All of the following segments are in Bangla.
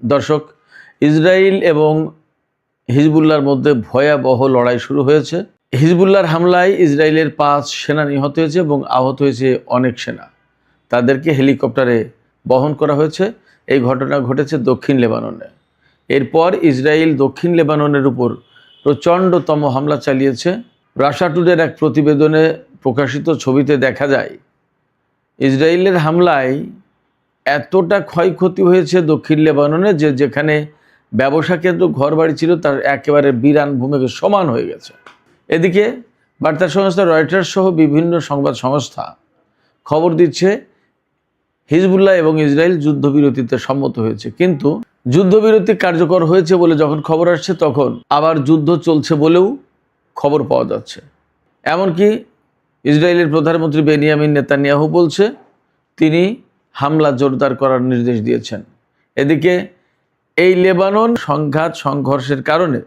দর্শক, ইসরায়েল এবং হিজবুল্লাহর মধ্যে ভয়াবহ লড়াই শুরু হয়েছে। হিজবুল্লাহর হামলায় ইসরায়েলের 5 সেনা নিহত হয়েছে এবং আহত হয়েছে অনেক সেনা। তাদেরকে হেলিকপ্টারে বহন করা হয়েছে। এই ঘটনা ঘটেছে দক্ষিণ লেবাননে। এরপর ইসরায়েল দক্ষিণ লেবাননের উপর প্রচণ্ডতম হামলা চালিয়েছে। রাশা টুডের এক প্রতিবেদনে প্রকাশিত ছবিতে দেখা যায় ইসরায়েলের হামলায় এতটা ক্ষয়ক্ষতি হয়েছে দক্ষিণ লেবাননে যে যেখানে ব্যবসা কেন্দ্র ঘরবাড়ি ছিল তার একেবারে বিরান ভূমিকে সমান হয়ে গেছে। এদিকে বার্তা সংস্থা রয়টার্স সহ বিভিন্ন সংবাদ সংস্থা খবর দিচ্ছে হিজবুল্লাহ এবং ইসরায়েল যুদ্ধবিরতিতে সম্মত হয়েছে, কিন্তু যুদ্ধবিরতি কার্যকর হয়েছে বলে যখন খবর আসছে তখন আবার যুদ্ধ চলছে বলেও খবর পাওয়া যাচ্ছে। এমনকি ইসরায়েলের প্রধানমন্ত্রী বেনিয়ামিন নেতানিয়াহু বলছে তিনি হামলা জোরদার করার নির্দেশ দিয়েছেন। এদিকে এই লেবানন সংঘর্ষের কারণে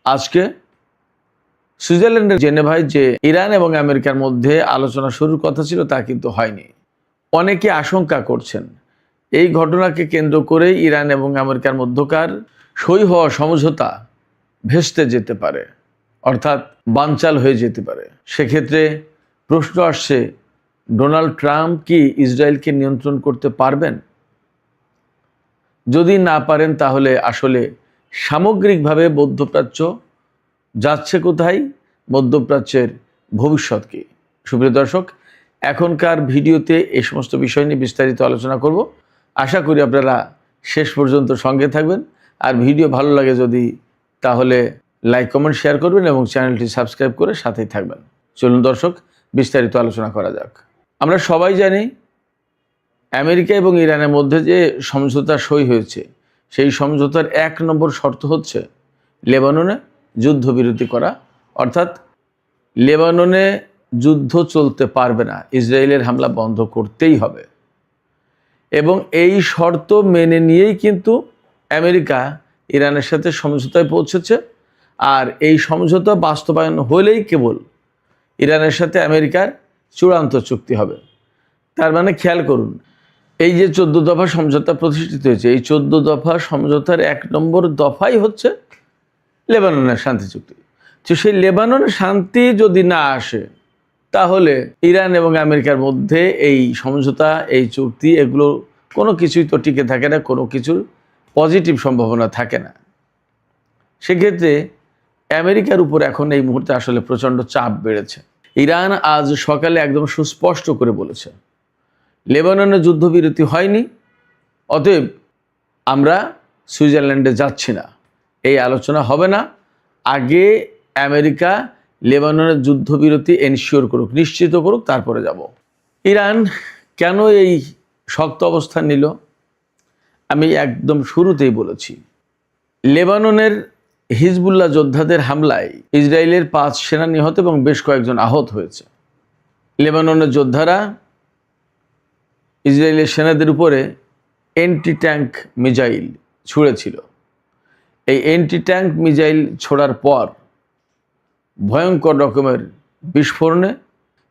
আজকে সুইজারল্যান্ডের জেনেভায় যে ইরান এবং আমেরিকার মধ্যে আলোচনা শুরুর কথা ছিল তা কিন্তু হয়নি। অনেকে আশঙ্কা করছেন এই ঘটনাকে কেন্দ্র করে ইরান এবং আমেরিকার মধ্যকার সই হওয়া সমঝোতা ভেস্তে যেতে পারে, অর্থাৎ বানচাল হয়ে যেতে পারে। সেক্ষেত্রে প্রশ্ন আসছে, ডোনাল্ড ট্রাম্প কি ইসরায়েলকে নিয়ন্ত্রণ করতে পারবেন? যদি না পারেন তাহলে আসলে সামগ্রিকভাবে মধ্যপ্রাচ্য যাচ্ছে কোথায়, মধ্যপ্রাচ্যের ভবিষ্যৎ কি? সুপ্রিয় দর্শক, এখনকার ভিডিওতে এই সমস্ত বিষয় নিয়ে বিস্তারিত আলোচনা করব। আশা করি আপনারা শেষ পর্যন্ত সঙ্গে থাকবেন। আর ভিডিও ভালো লাগে যদি তাহলে লাইক কমেন্ট শেয়ার করবেন এবং চ্যানেলটি সাবস্ক্রাইব করে সাথেই থাকবেন। চলুন দর্শক, বিস্তারিত আলোচনা করা যাক। আমরা সবাই জানি আমেরিকা এবং ইরানের মধ্যে যে সমঝোতা সই হয়েছে সেই সমঝোতার 1 নম্বর শর্ত হচ্ছে লেবাননে যুদ্ধবিরতি করা, অর্থাৎ লেবাননে যুদ্ধ চলতে পারবে না, ইসরায়েলের হামলা বন্ধ করতেই হবে। এবং এই শর্ত মেনে নিয়েই কিন্তু আমেরিকা ইরানের সাথে সমঝোতায় পৌঁছেছে। আর এই সমঝোতা বাস্তবায়ন হলেই কেবল ইরানের সাথে আমেরিকার চূড়ান্ত চুক্তি হবে। তার মানে খেয়াল করুন, এই যে 14 দফা সমঝোতা প্রতিষ্ঠিত হয়েছে, এই 14 দফা সমঝোতার 1 নম্বর দফাই হচ্ছে লেবাননের শান্তি চুক্তি। তো সেই লেবাননের শান্তি যদি না আসে তাহলে ইরান এবং আমেরিকার মধ্যে এই সমঝোতা, এই চুক্তি, এগুলো কোনো কিছুই তো টিকে থাকে না, কোনো কিছুর পজিটিভ সম্ভাবনা থাকে না। সেক্ষেত্রে আমেরিকার উপর এখন এই মুহূর্তে আসলে প্রচণ্ড চাপ বেড়েছে। ইরান আজ সকালে একদম সুস্পষ্ট করে বলেছে লেবাননে যুদ্ধবিরতি হয়নি, অতএব আমরা সুইজারল্যান্ডে যাচ্ছি না, এই আলোচনা হবে না। আগে আমেরিকা লেবাননের যুদ্ধবিরতি এনশিওর করুক, নিশ্চিত করুক, তারপরে যাব। ইরান কেন এই শক্ত অবস্থান নিল? আমি একদম শুরুতেই বলেছি, লেবাননের হিজবুল্লাহ যোদ্ধাদের হামলায় ইসরায়েলের 5 সেনা নিহত এবং বেশ কয়েকজন আহত হয়েছে। লেবাননের যোদ্ধারা ইসরায়েলের সেনাদের উপরে অ্যান্টি ট্যাঙ্ক মিসাইল ছুঁড়েছিল। এই অ্যান্টি ট্যাঙ্ক মিসাইল ছোড়ার পর ভয়ঙ্কর রকমের বিস্ফোরণে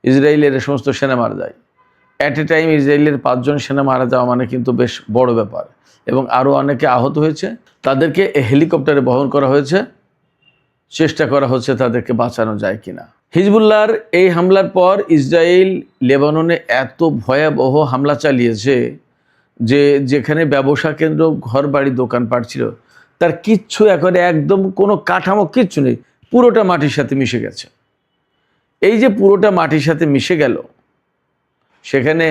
ইসরায়েলের সমস্ত সেনা মারা যায়। অ্যাট এ টাইম ইসরায়েলের 5 জন সেনা মারা যাওয়া মানে কিন্তু বেশ বড় ব্যাপার। এবং আরও অনেকে আহত হয়েছে, তাদেরকে হেলিকপ্টারে বহন করা হয়েছে, চেষ্টা করা হচ্ছে তাদেরকে বাঁচানো যায় কিনা। হিজবুল্লাহর এই হামলার পর ইসরায়েল লেবাননে এত ভয়াবহ হামলা চালিয়েছে যে যেখানে ব্যবসা কেন্দ্র, ঘর বাড়ি, দোকানপাট ছিল তার কিচ্ছু একেবারে একদম কোনো কাঠামো কিচ্ছু নেই, পুরোটা মাটির সাথে মিশে গেছে। এই যে পুরোটা মাটির সাথে মিশে গেল, সেখানে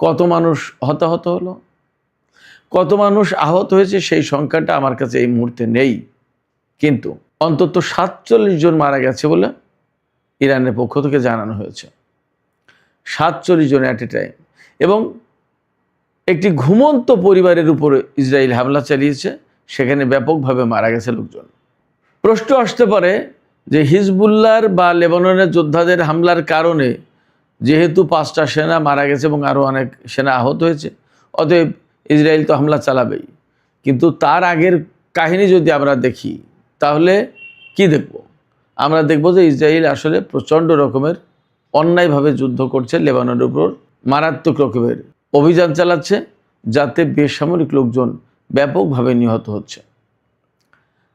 কত মানুষ হতাহত হলো, কত মানুষ আহত হয়েছে সেই সংখ্যাটা আমার কাছে এই মুহূর্তে নেই, কিন্তু অন্তত 47 জন মারা গেছে বলে ইরানের পক্ষ থেকে জানানো হয়েছে। 47 জন অ্যাট এ টাইম। এবং একটি ঘুমন্ত পরিবারের উপরে ইসরায়েল হামলা চালিয়েছে, সেখানে ব্যাপকভাবে মারা গেছে লোকজন। প্রশ্ন আসতে পারে যে হিজবুল্লাহর বা লেবাননের যোদ্ধাদের হামলার কারণে যেহেতু 5টা সেনা মারা গেছে এবং আরও অনেক সেনা আহত হয়েছে, অতএব ইসরায়েল তো হামলা চালাবেই। কিন্তু তার আগের কাহিনী যদি আমরা দেখি তাহলে কি দেখব? আমরা দেখব যে ইসরায়েল আসলে প্রচণ্ড রকমের অন্যায়ভাবে যুদ্ধ করছে, লেবাননের উপর মারাত্মক রকমের অভিযান চালাচ্ছে যাতে বেসামরিক লোকজন ব্যাপকভাবে নিহত হচ্ছে।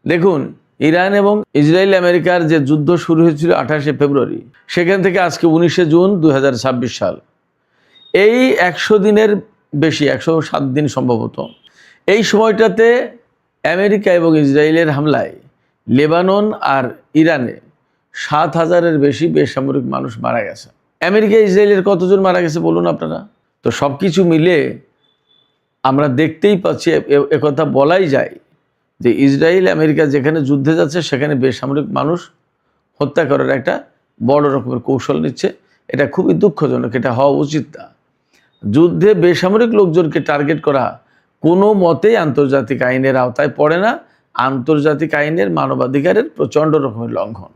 দেখুন, ইরান এবং ইসরায়েল আমেরিকার যে যুদ্ধ শুরু হয়েছিল 28শে ফেব্রুয়ারি, সেখান থেকে আজকে 19শে জুন 2026 সাল, এই 100 দিনের বেশি, 107 দিন সম্ভবত, এই সময়টাতে আমেরিকা এবং ইসরায়েলের হামলায় লেবানন আর ইরানে 7,000-এর বেশি বেসামরিক মানুষ মারা গেছে। আমেরিকা ইসরায়েলের কতজন মারা গেছে বলুন আপনারা? তো সব কিছু মিলে আমরা দেখতেই পাচ্ছি, একথা বলাই যায় যে ইসরায়েল আমেরিকা যেখানে যুদ্ধে যাচ্ছে সেখানে বেসামরিক মানুষ হত্যা করার একটা বড় রকমের কৌশল নিচ্ছে। এটা খুবই দুঃখজনক, এটা হওয়া উচিত না। যুদ্ধে বেসামরিক লোকজনকে টার্গেট করা কোনো মতেই আন্তর্জাতিক আইনের আওতায় পড়ে না, আন্তর্জাতিক আইনের মানবাধিকারের প্রচণ্ড রকমের লঙ্ঘন।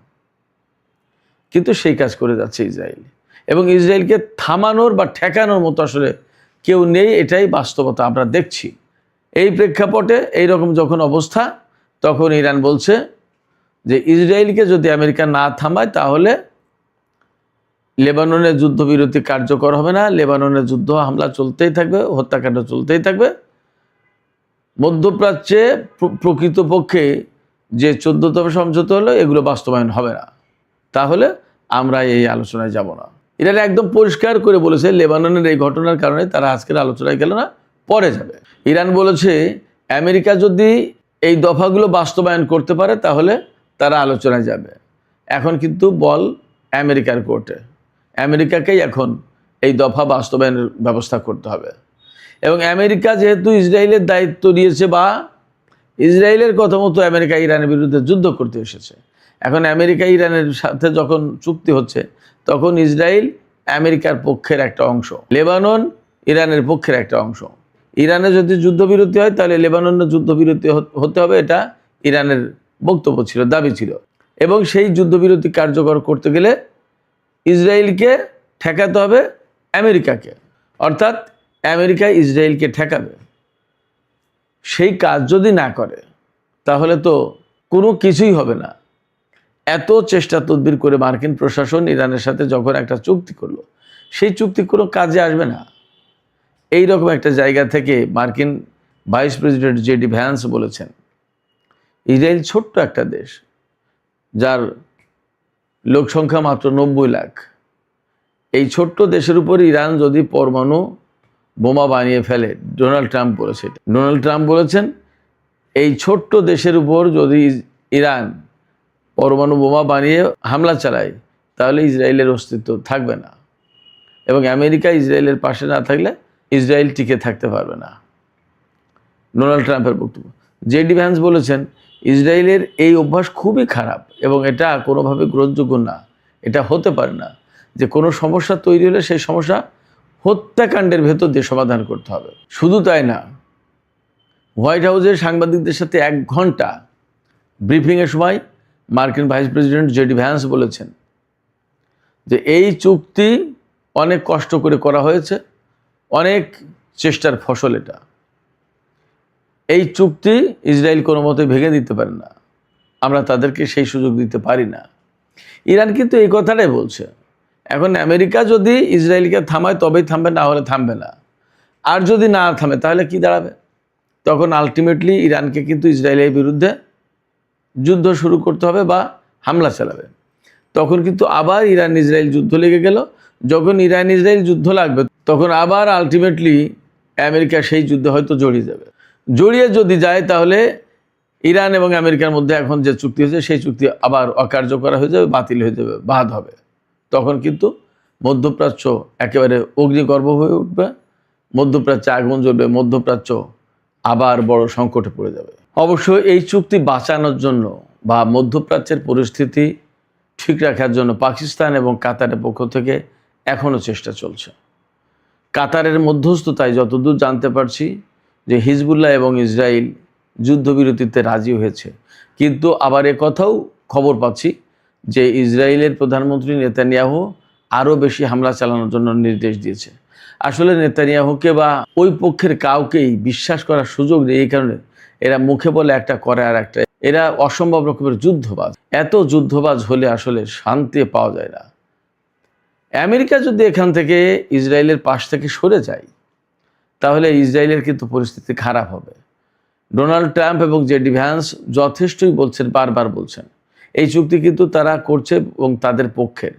কিন্তু সেই কাজ করে যাচ্ছে ইসরায়েল, এবং ইসরায়েলকে থামানোর বা ঠেকানোর মতো আসলে কেউ নেই, এটাই বাস্তবতা আমরা দেখছি। এই প্রেক্ষাপটে এইরকম যখন অবস্থা, তখন ইরান বলছে যে ইসরায়েলকে যদি আমেরিকা না থামায় তাহলে লেবাননের যুদ্ধবিরতি কার্যকর হবে না, লেবাননের যুদ্ধ হামলা চলতেই থাকবে, হত্যাকাণ্ড চলতেই থাকবে। মধ্যপ্রাচ্যে প্রকৃতপক্ষে যে 14তম সমঝোতা হলো, এগুলো বাস্তবায়ন হবে না, তাহলে আমরা এই আলোচনায় যাব না। ইরান একদম পরিষ্কার করে বলেছে লেবাননের এই ঘটনার কারণে তারা আজকের আলোচনায় গেল না, পরে যাবে। ইরান বলেছে আমেরিকা যদি এই দফাগুলো বাস্তবায়ন করতে পারে তাহলে তারা আলোচনায় যাবে। এখন কিন্তু বল আমেরিকার কোর্টে, আমেরিকাকেই এখন এই দফা বাস্তবায়নের ব্যবস্থা করতে হবে। এবং আমেরিকা যেহেতু ইসরায়েলের দায়িত্ব নিয়েছে, বা ইসরায়েলের কথা মতো আমেরিকা ইরানের বিরুদ্ধে যুদ্ধ করতে এসেছে, এখন আমেরিকা ইরানের সাথে যখন চুক্তি হচ্ছে, তখন ইসরায়েল আমেরিকার পক্ষের একটা অংশ, লেবানন ইরানের পক্ষের একটা অংশ। ইরানে যদি যুদ্ধবিরতি হয় তাহলে লেবাননের যুদ্ধবিরতি হতে হবে, এটা ইরানের বক্তব্য ছিল, দাবি ছিল। এবং সেই যুদ্ধবিরতি কার্যকর করতে গেলে ইসরায়েলকে ঠেকাতে হবে আমেরিকাকে, অর্থাৎ আমেরিকা ইসরায়েলকে ঠেকাবে। সেই কাজ যদি না করে তাহলে তো কোনো কিছুই হবে না। এত চেষ্টা তদবির করে মার্কিন প্রশাসন ইরানের সাথে যখন একটা চুক্তি করলো, সেই চুক্তি কোনো কাজে আসবে না। এই রকম একটা জায়গা থেকে মার্কিন ভাইস প্রেসিডেন্ট জেডি ভ্যান্স বলেছেন, ইসরায়েল ছোট্ট একটা দেশ, যার লোক সংখ্যা মাত্র 90 লাখ। এই ছোট্ট দেশের উপর ইরান যদি পরমাণু বোমা বানিয়ে ফেলে, ডোনাল্ড ট্রাম্প বলেছেন এই ছোট্ট দেশের উপর যদি ইরান পরমাণু বোমা বানিয়ে হামলা চালায় তাহলে ইসরায়েলের অস্তিত্ব থাকবে না, এবং আমেরিকা ইসরায়েলের পাশে না থাকলে ইসরায়েল টিকে থাকতে পারবে না। ডোনাল্ড ট্রাম্পের বক্তব্য। জেডি ভ্যান্স বলেছেন ইসরায়েলের এই অভ্যাস খুবই খারাপ এবং এটা কোনোভাবে গ্রহণযোগ্য না। এটা হতে পারে না যে কোনো সমস্যা তৈরি হলে সেই সমস্যা হত্যাকাণ্ডের ভেতর দিয়ে সমাধান করতে হবে। শুধু তাই না, হোয়াইট হাউসের সাংবাদিকদের সাথে 1 ঘন্টা ব্রিফিংয়ের সময় মার্কিন ভাইস প্রেসিডেন্ট জেডি ভ্যান্স বলেছেন যে এই চুক্তি অনেক কষ্ট করে করা হয়েছে, অনেক চেষ্টার ফসল এটা। এই চুক্তি ইসরায়েল কোনো মতে ভেঙে দিতে পারে না, আমরা তাদেরকে সেই সুযোগ দিতে পারি না। ইরান কিন্তু এই কথাটাই বলছে। এখন আমেরিকা যদি ইসরায়েলকে থামায় তবেই থামবে, না হলে থামবে না। আর যদি না থামে তাহলে কি দাঁড়াবে? তখন আলটিমেটলি ইরানকে কিন্তু ইসরায়েলের বিরুদ্ধে যুদ্ধ শুরু করতে হবে বা হামলা চালাবে। তখন কিন্তু আবার ইরান ইসরায়েল যুদ্ধ লেগে গেল। যখন ইরান ইসরায়েল যুদ্ধ লাগবে তখন আবার আলটিমেটলি আমেরিকা সেই যুদ্ধে হয়তো জড়িয়ে যাবে। জড়িয়ে যদি যায় তাহলে ইরান এবং আমেরিকার মধ্যে এখন যে চুক্তি হয়েছে সেই চুক্তি আবার অকার্যকর হয়ে যাবে, বাতিল হয়ে যাবে, বাদ হবে। তখন কিন্তু মধ্যপ্রাচ্য একেবারে অগ্নিগর্ভ হয়ে উঠবে, মধ্যপ্রাচ্যে আগুন জ্বলবে, মধ্যপ্রাচ্য আবার বড় সংকটে পড়ে যাবে। অবশ্য এই চুক্তি বাঁচানোর জন্য বা মধ্যপ্রাচ্যের পরিস্থিতি ঠিক রাখার জন্য পাকিস্তান এবং কাতারের পক্ষ থেকে এখনও চেষ্টা চলছে। কাতারের মধ্যস্থতায় যতদূর জানতে পারছি যে হিজবুল্লাহ এবং ইসরায়েল যুদ্ধবিরতিতে রাজি হয়েছে, কিন্তু আবার কথাও খবর পাচ্ছি যে ইসরায়েলের প্রধানমন্ত্রী নেতানিয়াহু আরও বেশি হামলা চালানোর জন্য নির্দেশ দিয়েছে। আসলে নেতানিয়াহুকে বা ওই পক্ষের কাউকেই বিশ্বাস করার সুযোগ নেই। এই কারণে এরা মুখে বলে একটা করে আর একটা, এরা অসম্ভব রকমের যুদ্ধবাজ। এত যুদ্ধবাজ হলে আসলে শান্তি পাওয়া যায় না। আমেরিকা যদি এখান থেকে ইসরায়েলের পাশ থেকে সরে যায় তাহলে ইসরায়েলের কিন্তু পরিস্থিতি খারাপ হবে। ডোনাল্ড ট্রাম্প এবং জেডি ভ্যান্স যথেষ্টই বলছেন, বারবার বলছেন এই চুক্তি কিন্তু তারা করছে এবং তাদের পক্ষের।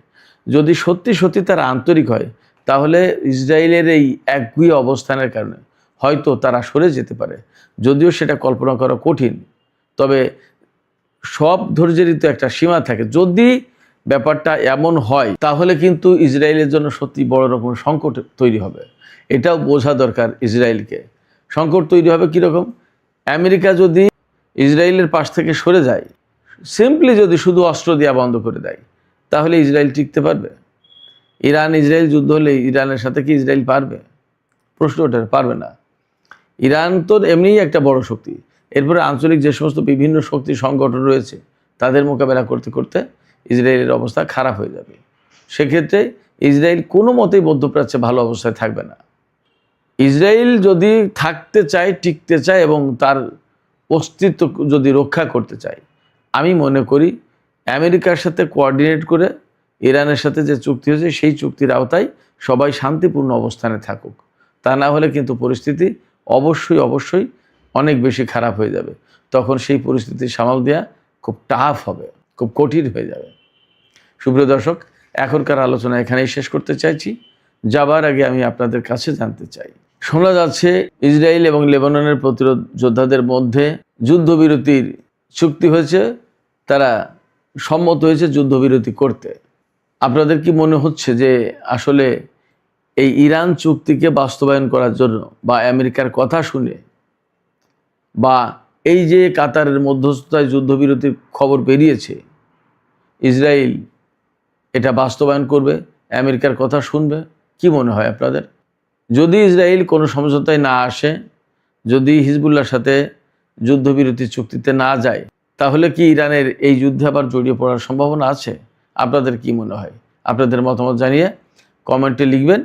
যদি সত্যি সত্যি তারা আন্তরিক হয় তাহলে ইসরায়েলের এই একগুঁয়ে অবস্থানের কারণে হয়তো তারা সরে যেতে পারে, যদিও সেটা কল্পনা করা কঠিন। তবে সব ধৈর্যেরই তো একটা সীমা থাকে। যদি ব্যাপারটা এমন হয় তাহলে কিন্তু ইসরায়েলের জন্য সত্যি বড় রকমের সংকট তৈরি হবে। এটাও বোঝা দরকার ইসরায়েলকে। সংকট তৈরি হবে কীরকম? আমেরিকা যদি ইসরায়েলের পাশ থেকে সরে যায়, সিম্পলি যদি শুধু অস্ত্র দেওয়া বন্ধ করে দেয়, তাহলে ইসরায়েল টিকতে পারবে? ইরান ইসরায়েল যুদ্ধ হলে ইরানের সাথে কি ইসরায়েল পারবে? প্রশ্ন ওঠে, পারবে না। ইরান তো এমনিই একটা বড় শক্তি, এরপরে আঞ্চলিক যে সমস্ত বিভিন্ন শক্তি সংগঠন রয়েছে তাদের মোকাবেলা করতে করতে ইসরায়েলের অবস্থা খারাপ হয়ে যাবে। সেক্ষেত্রে ইসরায়েল কোনো মতেই মধ্যপ্রাচ্যে ভালো অবস্থায় থাকবে না। ইসরায়েল যদি থাকতে চায়, টিকতে চায় এবং তার অস্তিত্ব যদি রক্ষা করতে চায়, আমি মনে করি আমেরিকার সাথে কোঅর্ডিনেট করে ইরানের সাথে যে চুক্তি হয়েছে সেই চুক্তির আওতায় সবাই শান্তিপূর্ণ অবস্থানে থাকুক। তা না হলে কিন্তু পরিস্থিতি অবশ্যই অনেক বেশি খারাপ হয়ে যাবে। তখন সেই পরিস্থিতি সামাল দেওয়া খুব টাফ হবে, খুব কঠিন হয়ে যাবে। সুপ্রিয় দর্শক, এখনকার আলোচনা এখানেই শেষ করতে চাইছি। যাবার আগে আমি আপনাদের কাছে জানতে চাই, শোনা যাচ্ছে ইসরায়েল এবং লেবাননের প্রতিরোধ যোদ্ধাদের মধ্যে যুদ্ধবিরতির চুক্তি হয়েছে, তারা সম্মত হয়েছে যুদ্ধবিরতি করতে। আপনাদের কি মনে হচ্ছে যে আসলে এই ইরান চুক্তিকে বাস্তবায়ন করার জন্য বা আমেরিকার কথা শুনে বা এই যে কাতারের মধ্যস্থতায় যুদ্ধবিরতির খবর বেরিয়েছে, ইসরায়েল এটা বাস্তবায়ন করবে, আমেরিকার কথা শুনবে? কি মনে হয় আপনাদের? যদি ইসরায়েল কোনো সমঝোতায় না আসে, যদি হিজবুল্লাহর সাথে যুদ্ধবিরতি চুক্তিতে না যায়, তাহলে কি ইরানের এই যুদ্ধে আবার জড়িয়ে পড়ার সম্ভাবনা আছে? আপনাদের কি মনে হয়? আপনাদের মতামত জানিয়ে কমেন্টে লিখবেন।